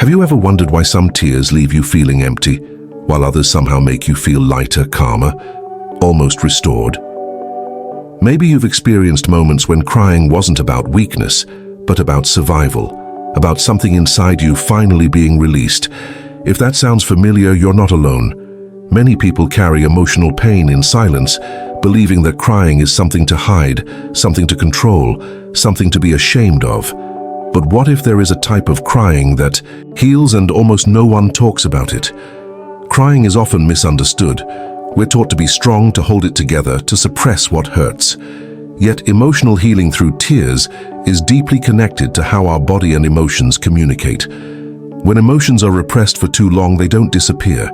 Have you ever wondered why some tears leave you feeling empty, while others somehow make you feel lighter, calmer, almost restored? Maybe you've experienced moments when crying wasn't about weakness, but about survival, about something inside you finally being released. If that sounds familiar, you're not alone. Many people carry emotional pain in silence, believing that crying is something to hide, something to control, something to be ashamed of. But what if there is a type of crying that heals and almost no one talks about it? Crying is often misunderstood. We're taught to be strong, to hold it together, to suppress what hurts. Yet emotional healing through tears is deeply connected to how our body and emotions communicate. When emotions are repressed for too long, they don't disappear.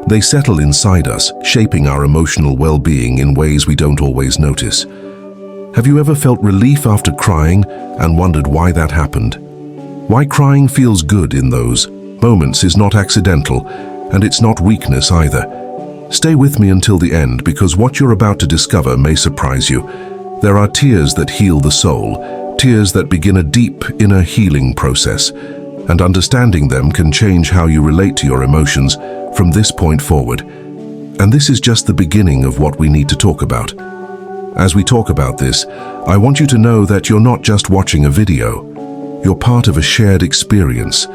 They settle inside us, shaping our emotional well-being in ways we don't always notice. Have you ever felt relief after crying and wondered why that happened? Why crying feels good in those moments is not accidental, and it's not weakness either. Stay with me until the end, because what you're about to discover may surprise you. There are tears that heal the soul, tears that begin a deep inner healing process, and understanding them can change how you relate to your emotions from this point forward. And this is just the beginning of what we need to talk about. As we talk about this, I want you to know that you're not just watching a video. You're part of a shared experience.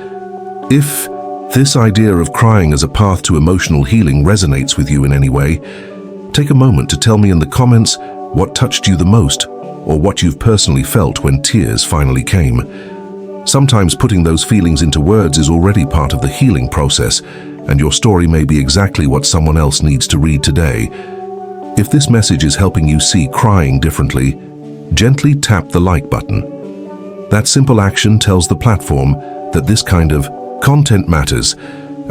If this idea of crying as a path to emotional healing resonates with you in any way, take a moment to tell me in the comments what touched you the most, or what you've personally felt when tears finally came. Sometimes putting those feelings into words is already part of the healing process, and your story may be exactly what someone else needs to read today. If this message is helping you see crying differently, gently tap the like button. That simple action tells the platform that this kind of content matters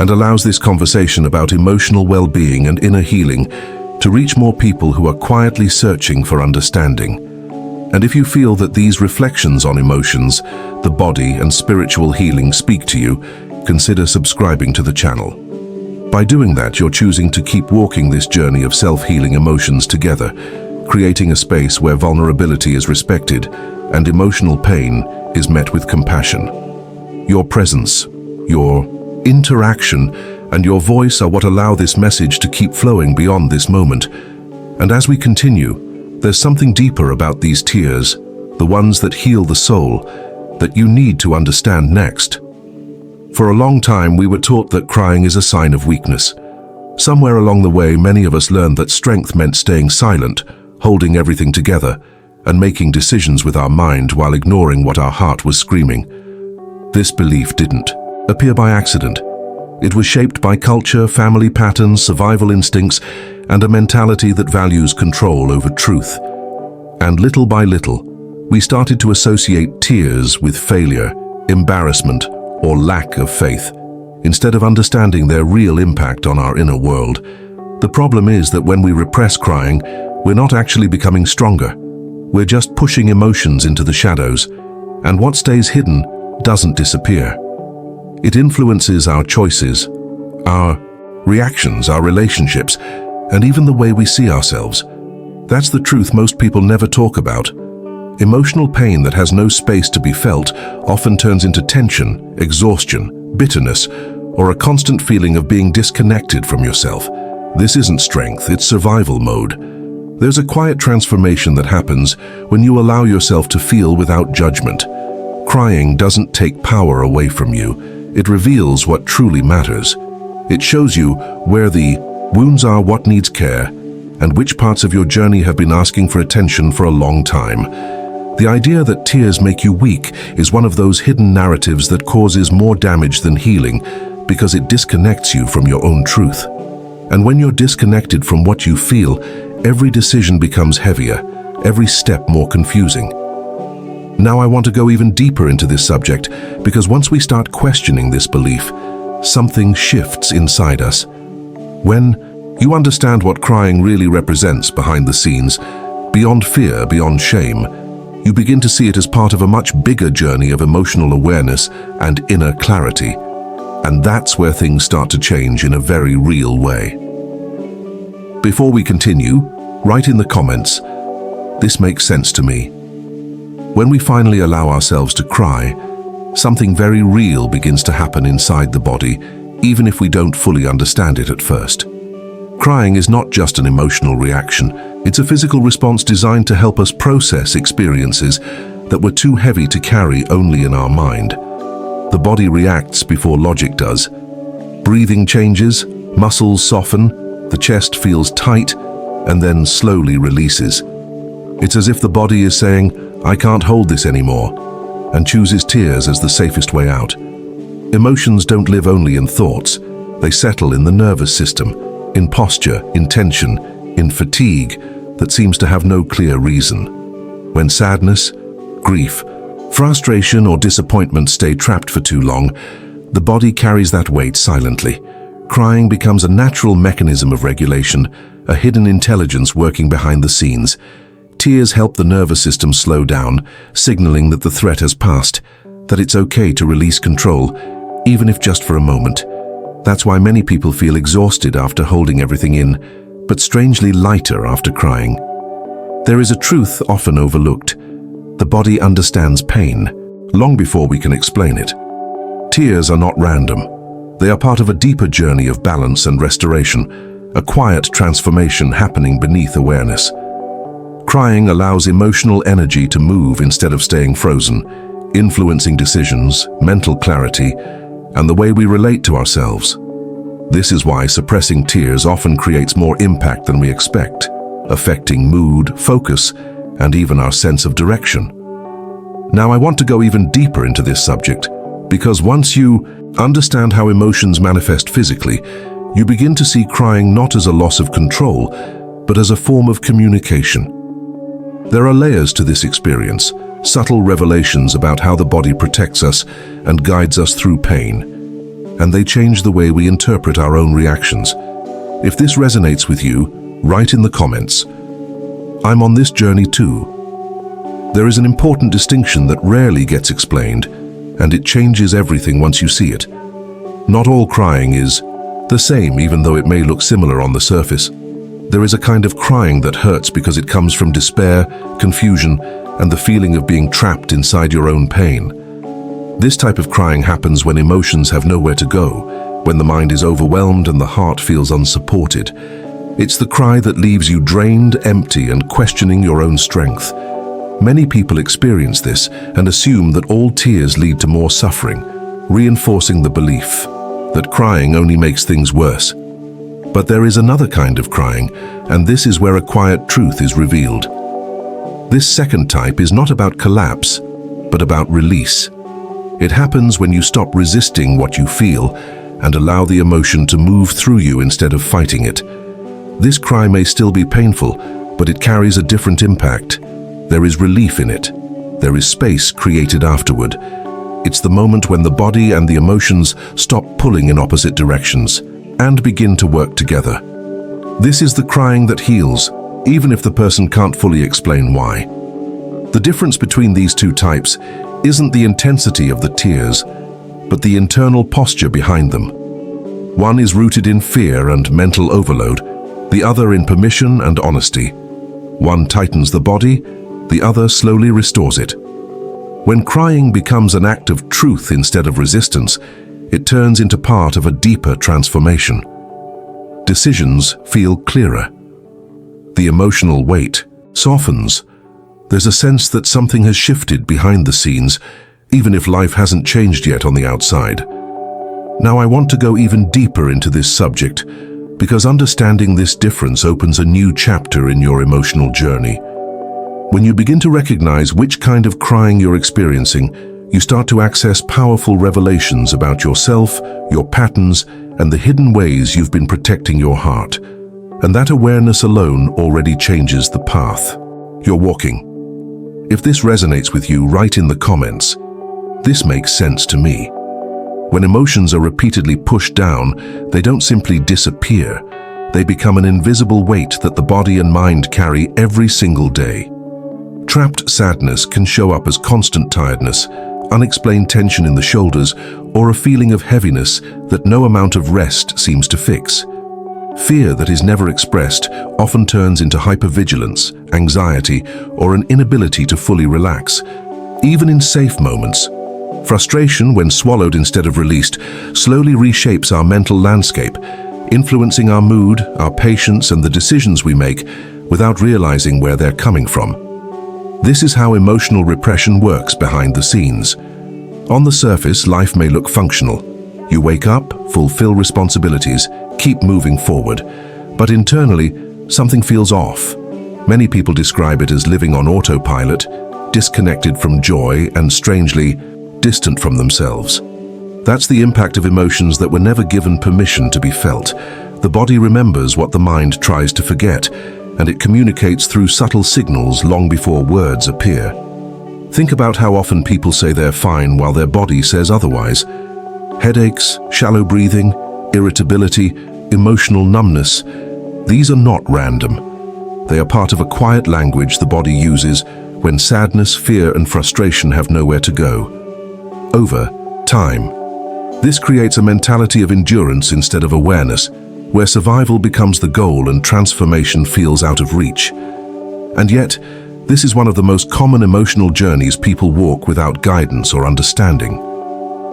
and allows this conversation about emotional well-being and inner healing to reach more people who are quietly searching for understanding. And if you feel that these reflections on emotions, the body, and spiritual healing speak to you, consider subscribing to the channel. By doing that, you're choosing to keep walking this journey of self-healing emotions together, creating a space where vulnerability is respected and emotional pain is met with compassion. Your presence, your interaction, and your voice are what allow this message to keep flowing beyond this moment. And as we continue, there's something deeper about these tears, the ones that heal the soul, that you need to understand next. For a long time, we were taught that crying is a sign of weakness. Somewhere along the way, many of us learned that strength meant staying silent, holding everything together, and making decisions with our mind while ignoring what our heart was screaming. This belief didn't appear by accident. It was shaped by culture, family patterns, survival instincts, and a mentality that values control over truth. And little by little, we started to associate tears with failure, embarrassment, or lack of faith, instead of understanding their real impact on our inner world. The problem is that when we repress crying, we're not actually becoming stronger. We're just pushing emotions into the shadows, and what stays hidden doesn't disappear. It influences our choices, our reactions, our relationships, and even the way we see ourselves. That's the truth most people never talk about. Emotional pain that has no space to be felt often turns into tension, exhaustion, bitterness, or a constant feeling of being disconnected from yourself. This isn't strength, it's survival mode. There's a quiet transformation that happens when you allow yourself to feel without judgment. Crying doesn't take power away from you. It reveals what truly matters. It shows you where the wounds are, what needs care, and which parts of your journey have been asking for attention for a long time. The idea that tears make you weak is one of those hidden narratives that causes more damage than healing because it disconnects you from your own truth. And when you're disconnected from what you feel, every decision becomes heavier, every step more confusing. Now I want to go even deeper into this subject because once we start questioning this belief, something shifts inside us. When you understand what crying really represents behind the scenes, beyond fear, beyond shame, you begin to see it as part of a much bigger journey of emotional awareness and inner clarity. And that's where things start to change in a very real way. Before we continue, write in the comments, "This makes sense to me." When we finally allow ourselves to cry, Something very real begins to happen inside the body, even if we don't fully understand it at first. Crying is not just an emotional reaction, it's a physical response designed to help us process experiences that were too heavy to carry only in our mind. The body reacts before logic does. Breathing changes, muscles soften, the chest feels tight, and then slowly releases. It's as if the body is saying, "I can't hold this anymore," and chooses tears as the safest way out. Emotions don't live only in thoughts. They settle in the nervous system, in posture, in tension, in fatigue that seems to have no clear reason. When sadness, grief, frustration or disappointment stay trapped for too long, the body carries that weight silently. Crying becomes a natural mechanism of regulation, a hidden intelligence working behind the scenes. Tears help the nervous system slow down, signaling that the threat has passed, that it's okay to release control, even if just for a moment. That's why many people feel exhausted after holding everything in, but strangely lighter after crying. There is a truth often overlooked. The body understands pain, long before we can explain it. Tears are not random. They are part of a deeper journey of balance and restoration, a quiet transformation happening beneath awareness. Crying allows emotional energy to move instead of staying frozen, influencing decisions, mental clarity, and the way we relate to ourselves. This is why suppressing tears often creates more impact than we expect, affecting mood, focus, and even our sense of direction. Now, I want to go even deeper into this subject, because once you understand how emotions manifest physically, you begin to see crying not as a loss of control, but as a form of communication. There are layers to this experience, subtle revelations about how the body protects us and guides us through pain, and they change the way we interpret our own reactions. If this resonates with you, write in the comments, "I'm on this journey too." There is an important distinction that rarely gets explained, and it changes everything once you see it. Not all crying is the same, even though it may look similar on the surface. There is a kind of crying that hurts because it comes from despair, confusion, and the feeling of being trapped inside your own pain. This type of crying happens when emotions have nowhere to go, when the mind is overwhelmed and the heart feels unsupported. It's the cry that leaves you drained, empty, and questioning your own strength. Many people experience this and assume that all tears lead to more suffering, reinforcing the belief that crying only makes things worse. But there is another kind of crying, and this is where a quiet truth is revealed. This second type is not about collapse, but about release. It happens when you stop resisting what you feel and allow the emotion to move through you instead of fighting it. This cry may still be painful, but it carries a different impact. There is relief in it. There is space created afterward. It's the moment when the body and the emotions stop pulling in opposite directions and begin to work together. This is the crying that heals, even if the person can't fully explain why. The difference between these two types isn't the intensity of the tears, but the internal posture behind them. One is rooted in fear and mental overload, the other in permission and honesty. One tightens the body, the other slowly restores it. When crying becomes an act of truth instead of resistance, it turns into part of a deeper transformation. Decisions feel clearer. The emotional weight softens. There's a sense that something has shifted behind the scenes, even if life hasn't changed yet on the outside. Now, I want to go even deeper into this subject, because understanding this difference opens a new chapter in your emotional journey. When you begin to recognize which kind of crying you're experiencing, you start to access powerful revelations about yourself, your patterns, and the hidden ways you've been protecting your heart. And that awareness alone already changes the path you're walking. If this resonates with you, write in the comments, "This makes sense to me." When emotions are repeatedly pushed down, they don't simply disappear. They become an invisible weight that the body and mind carry every single day. Trapped sadness can show up as constant tiredness, unexplained tension in the shoulders, or a feeling of heaviness that no amount of rest seems to fix. Fear that is never expressed often turns into hypervigilance, anxiety, or an inability to fully relax. Even in safe moments, Frustration, when swallowed instead of released, slowly reshapes our mental landscape, influencing our mood, our patience, and the decisions we make without realizing where they're coming from. This is how emotional repression works behind the scenes. On the surface, life may look functional. You wake up, fulfill responsibilities, keep moving forward. But internally, something feels off. Many people describe it as living on autopilot, disconnected from joy and, strangely, distant from themselves. That's the impact of emotions that were never given permission to be felt. The body remembers what the mind tries to forget, and it communicates through subtle signals long before words appear. Think about how often people say they're fine while their body says otherwise. Headaches, shallow breathing, irritability, emotional numbness. These are not random. They are part of a quiet language the body uses when sadness, fear, and frustration have nowhere to go. Over time, this creates a mentality of endurance instead of awareness, where survival becomes the goal and transformation feels out of reach. And yet, this is one of the most common emotional journeys people walk without guidance or understanding.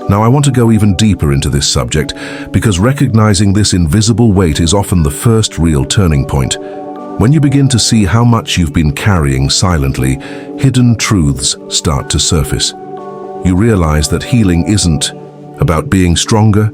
Now, I want to go even deeper into this subject because recognizing this invisible weight is often the first real turning point. When you begin to see how much you've been carrying silently, hidden truths start to surface. You realize that healing isn't about being stronger,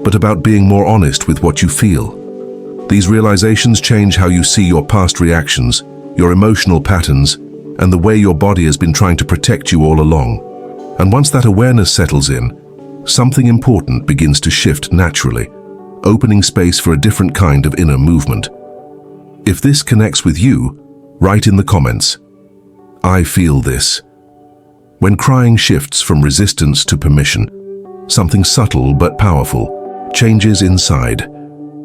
but about being more honest with what you feel. These realizations change how you see your past reactions, your emotional patterns, and the way your body has been trying to protect you all along. And once that awareness settles in, something important begins to shift naturally, opening space for a different kind of inner movement. If this connects with you, write in the comments, "I feel this." When crying shifts from resistance to permission, something subtle but powerful changes inside.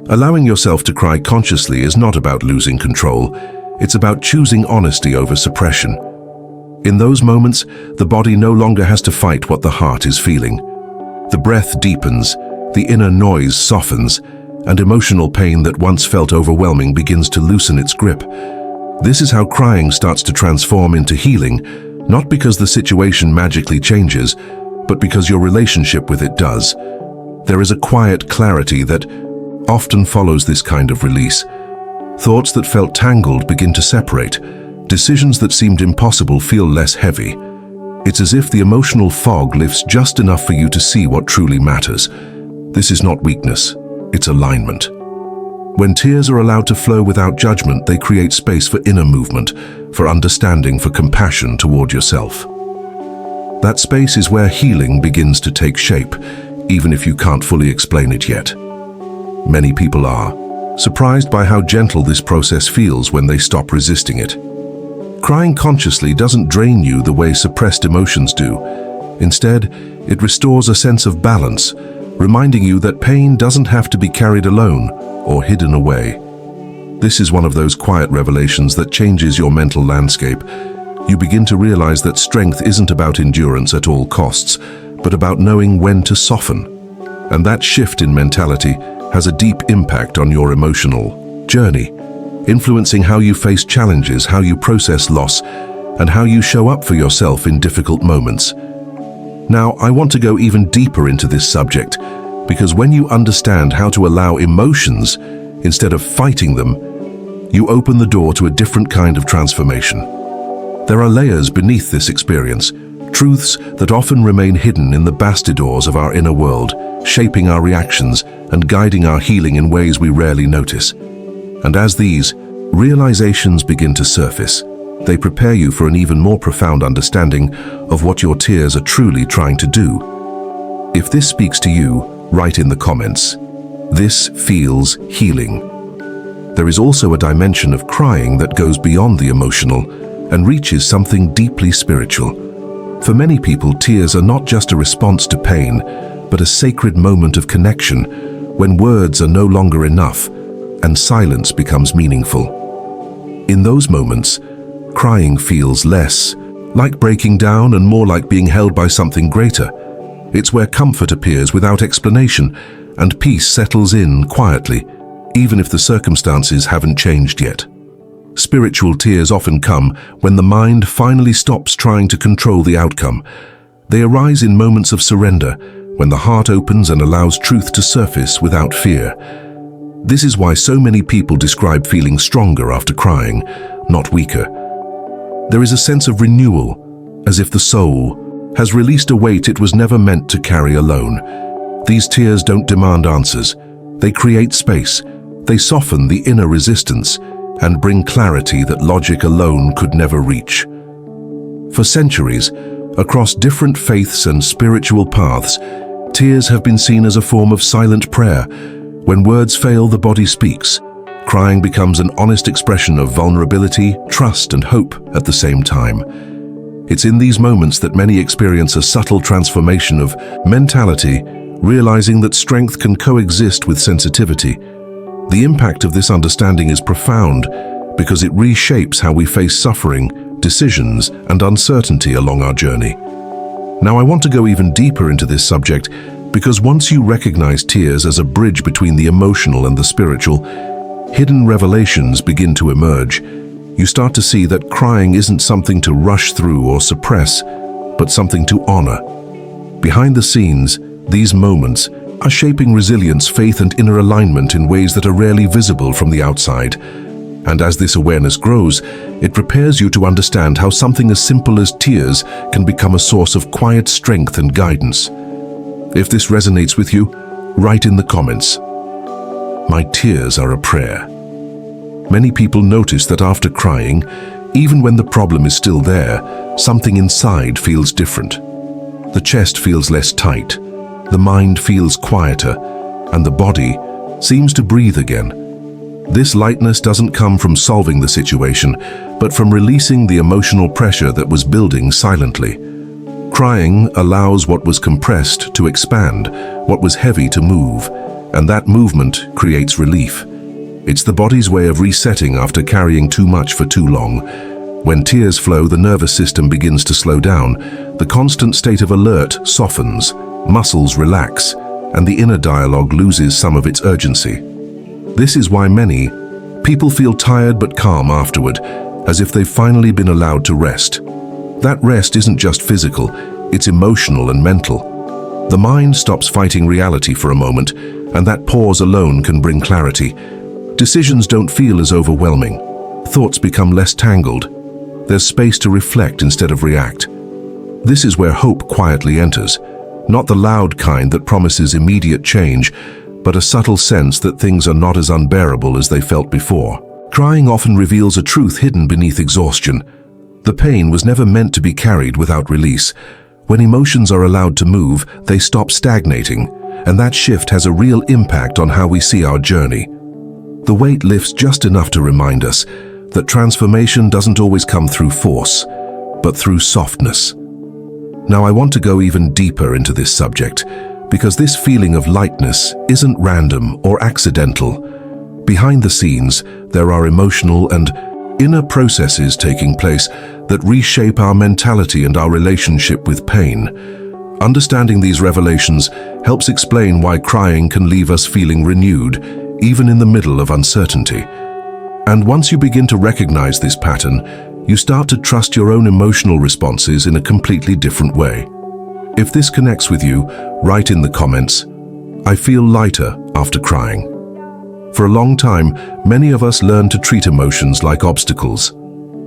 Allowing yourself to cry consciously is not about losing control. It's about choosing honesty over suppression. In those moments, the body no longer has to fight what the heart is feeling. The breath deepens, the inner noise softens, and emotional pain that once felt overwhelming begins to loosen its grip. This is how crying starts to transform into healing, not because the situation magically changes, but because your relationship with it does. There is a quiet clarity that often follows this kind of release. Thoughts that felt tangled begin to separate. Decisions that seemed impossible feel less heavy. It's as if the emotional fog lifts just enough for you to see what truly matters. This is not weakness, it's alignment. When tears are allowed to flow without judgment, they create space for inner movement, for understanding, for compassion toward yourself. That space is where healing begins to take shape, even if you can't fully explain it yet. Many people are surprised by how gentle this process feels when they stop resisting it. Crying consciously doesn't drain you the way suppressed emotions do. Instead, it restores a sense of balance, reminding you that pain doesn't have to be carried alone or hidden away. This is one of those quiet revelations that changes your mental landscape. You begin to realize that strength isn't about endurance at all costs, but about knowing when to soften. And that shift in mentality has a deep impact on your emotional journey, influencing how you face challenges, how you process loss, and how you show up for yourself in difficult moments. Now, I want to go even deeper into this subject, because when you understand how to allow emotions instead of fighting them, you open the door to a different kind of transformation. There are layers beneath this experience, truths that often remain hidden in the bastidors of our inner world, shaping our reactions and guiding our healing in ways we rarely notice. And as these realizations begin to surface, they prepare you for an even more profound understanding of what your tears are truly trying to do. If this speaks to you, write in the comments, "This feels healing." There is also a dimension of crying that goes beyond the emotional and reaches something deeply spiritual. For many people, tears are not just a response to pain, but a sacred moment of connection when words are no longer enough and silence becomes meaningful. In those moments, crying feels less like breaking down and more like being held by something greater. It's where comfort appears without explanation and peace settles in quietly, even if the circumstances haven't changed yet. Spiritual tears often come when the mind finally stops trying to control the outcome, They arise in moments of surrender, when the heart opens and allows truth to surface without fear. This is why so many people describe feeling stronger after crying, not weaker. There is a sense of renewal, as if the soul has released a weight it was never meant to carry alone. These tears don't demand answers. They create space. They soften the inner resistance and bring clarity that logic alone could never reach. For centuries, across different faiths and spiritual paths, tears have been seen as a form of silent prayer. When words fail, the body speaks. Crying becomes an honest expression of vulnerability, trust, and hope at the same time. It's in these moments that many experience a subtle transformation of mentality, realizing that strength can coexist with sensitivity. The impact of this understanding is profound because it reshapes how we face suffering, decisions, and uncertainty along our journey. Now, I want to go even deeper into this subject because once you recognize tears as a bridge between the emotional and the spiritual, hidden revelations begin to emerge. You start to see that crying isn't something to rush through or suppress, but something to honor. Behind the scenes, these moments are shaping resilience, faith, and inner alignment in ways that are rarely visible from the outside. And as this awareness grows, it prepares you to understand how something as simple as tears can become a source of quiet strength and guidance. If this resonates with you, write in the comments, "My tears are a prayer." Many people notice that after crying, even when the problem is still there, something inside feels different. The chest feels less tight, the mind feels quieter, and the body seems to breathe again. This lightness doesn't come from solving the situation, but from releasing the emotional pressure that was building silently. Crying allows what was compressed to expand, what was heavy to move, and that movement creates relief. It's the body's way of resetting after carrying too much for too long. When tears flow, the nervous system begins to slow down. The constant state of alert softens, muscles relax, and the inner dialogue loses some of its urgency. This is why many people feel tired but calm afterward, as if they've finally been allowed to rest. That rest isn't just physical, it's emotional and mental. The mind stops fighting reality for a moment, and that pause alone can bring clarity. Decisions don't feel as overwhelming. Thoughts become less tangled. There's space to reflect instead of react. This is where hope quietly enters, not the loud kind that promises immediate change, but a subtle sense that things are not as unbearable as they felt before. Crying often reveals a truth hidden beneath exhaustion. The pain was never meant to be carried without release. When emotions are allowed to move, they stop stagnating, and that shift has a real impact on how we see our journey. The weight lifts just enough to remind us that transformation doesn't always come through force, but through softness. Now, I want to go even deeper into this subject, because this feeling of lightness isn't random or accidental. Behind the scenes, there are emotional and inner processes taking place that reshape our mentality and our relationship with pain. Understanding these revelations helps explain why crying can leave us feeling renewed, even in the middle of uncertainty. And once you begin to recognize this pattern, you start to trust your own emotional responses in a completely different way. If this connects with you, write in the comments, "I feel lighter after crying." For a long time, many of us learned to treat emotions like obstacles.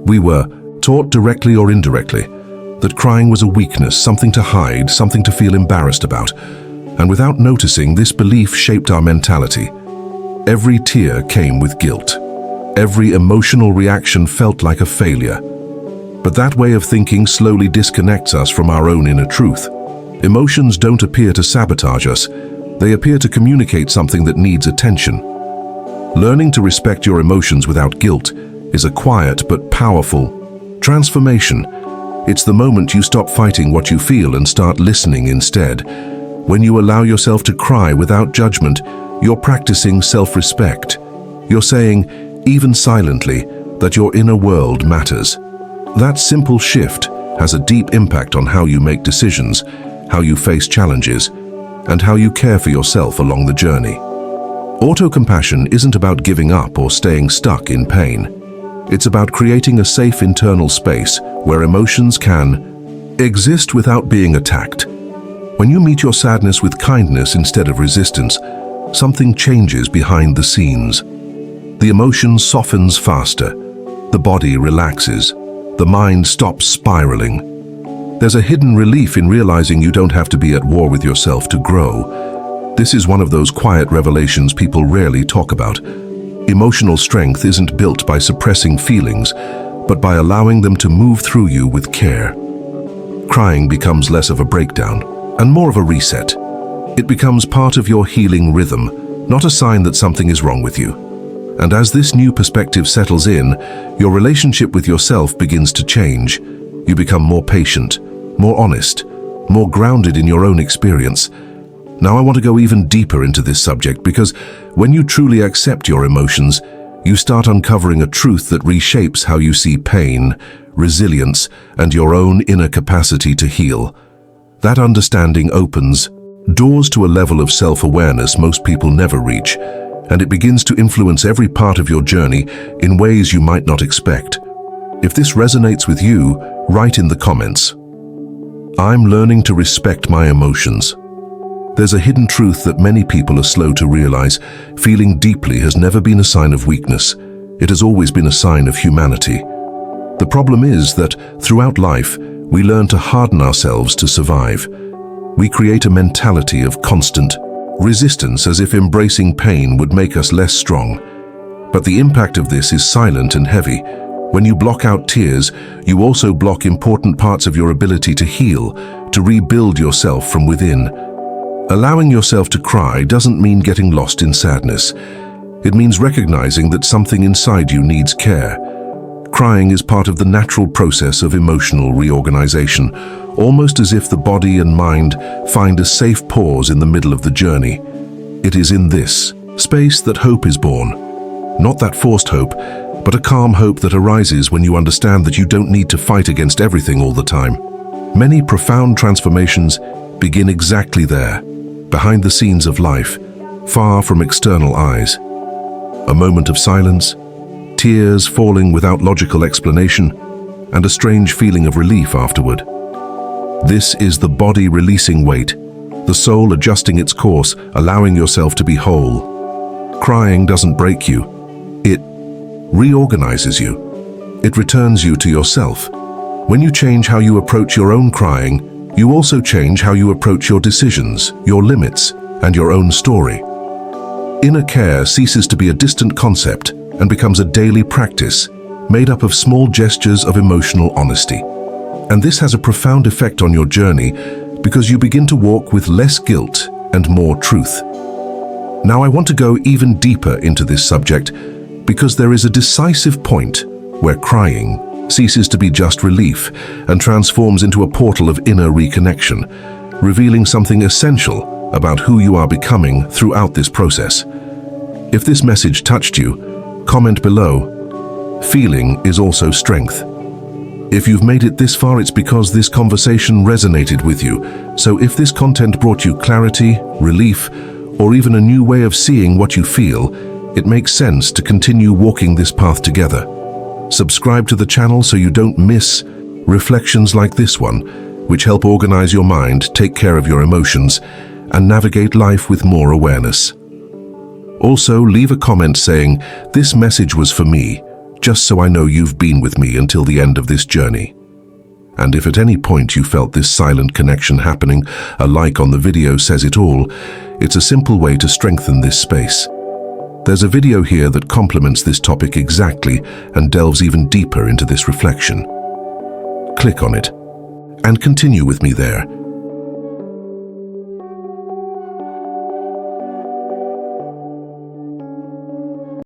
We were taught directly or indirectly that crying was a weakness, something to hide, something to feel embarrassed about. And without noticing, this belief shaped our mentality. Every tear came with guilt. Every emotional reaction felt like a failure. But that way of thinking slowly disconnects us from our own inner truth. Emotions don't appear to sabotage us. They appear to communicate something that needs attention. Learning to respect your emotions without guilt is a quiet but powerful transformation. It's the moment you stop fighting what you feel and start listening instead. When you allow yourself to cry without judgment, you're practicing self-respect. You're saying, even silently, that your inner world matters. That simple shift has a deep impact on how you make decisions, how you face challenges, and how you care for yourself along the journey. Auto-compassion isn't about giving up or staying stuck in pain. It's about creating a safe internal space where emotions can Exist without being attacked. When you meet your sadness with kindness instead of resistance, something changes behind the scenes. The emotion softens faster, the body relaxes, the mind stops spiraling. There's a hidden relief in realizing you don't have to be at war with yourself to grow. This is one of those quiet revelations people rarely talk about. Emotional strength isn't built by suppressing feelings, but by allowing them to move through you with care. Crying becomes less of a breakdown and more of a reset. It becomes part of your healing rhythm, not a sign that something is wrong with you. And as this new perspective settles in, your relationship with yourself begins to change. You become more patient, more honest, more grounded in your own experience. Now I want to go even deeper into this subject because when you truly accept your emotions, you start uncovering a truth that reshapes how you see pain, resilience, and your own inner capacity to heal. That understanding opens doors to a level of self-awareness most people never reach, and it begins to influence every part of your journey in ways you might not expect. If this resonates with you, write in the comments, "I'm learning to respect my emotions." There's a hidden truth that many people are slow to realize. Feeling deeply has never been a sign of weakness. It has always been a sign of humanity. The problem is that throughout life, we learn to harden ourselves to survive. We create a mentality of constant resistance, as if embracing pain would make us less strong. But the impact of this is silent and heavy. When you block out tears, you also block important parts of your ability to heal, to rebuild yourself from within. Allowing yourself to cry doesn't mean getting lost in sadness. It means recognizing that something inside you needs care. Crying is part of the natural process of emotional reorganization, almost as if the body and mind find a safe pause in the middle of the journey. It is in this space that hope is born. Not that forced hope, but a calm hope that arises when you understand that you don't need to fight against everything all the time. Many profound transformations begin exactly there, behind the scenes of life, far from external eyes. A moment of silence, tears falling without logical explanation, and a strange feeling of relief afterward. This is the body releasing weight, the soul adjusting its course, allowing yourself to be whole. Crying doesn't break you. It reorganizes you. It returns you to yourself. When you change how you approach your own crying, you also change how you approach your decisions, your limits, and your own story. Inner care ceases to be a distant concept and becomes a daily practice, made up of small gestures of emotional honesty. And this has a profound effect on your journey because you begin to walk with less guilt and more truth. Now I want to go even deeper into this subject because there is a decisive point where crying ceases to be just relief and transforms into a portal of inner reconnection, revealing something essential about who you are becoming throughout this process. If this message touched you, comment below. Feeling is also strength. If you've made it this far, it's because this conversation resonated with you. So if this content brought you clarity, relief, or even a new way of seeing what you feel, it makes sense to continue walking this path together. Subscribe to the channel so you don't miss reflections like this one, which help organize your mind, take care of your emotions, and navigate life with more awareness. Also, leave a comment saying, "This message was for me," just so I know you've been with me until the end of this journey. And if at any point you felt this silent connection happening, a like on the video says it all. It's a simple way to strengthen this space. There's a video here that complements this topic exactly and delves even deeper into this reflection. Click on it and continue with me there.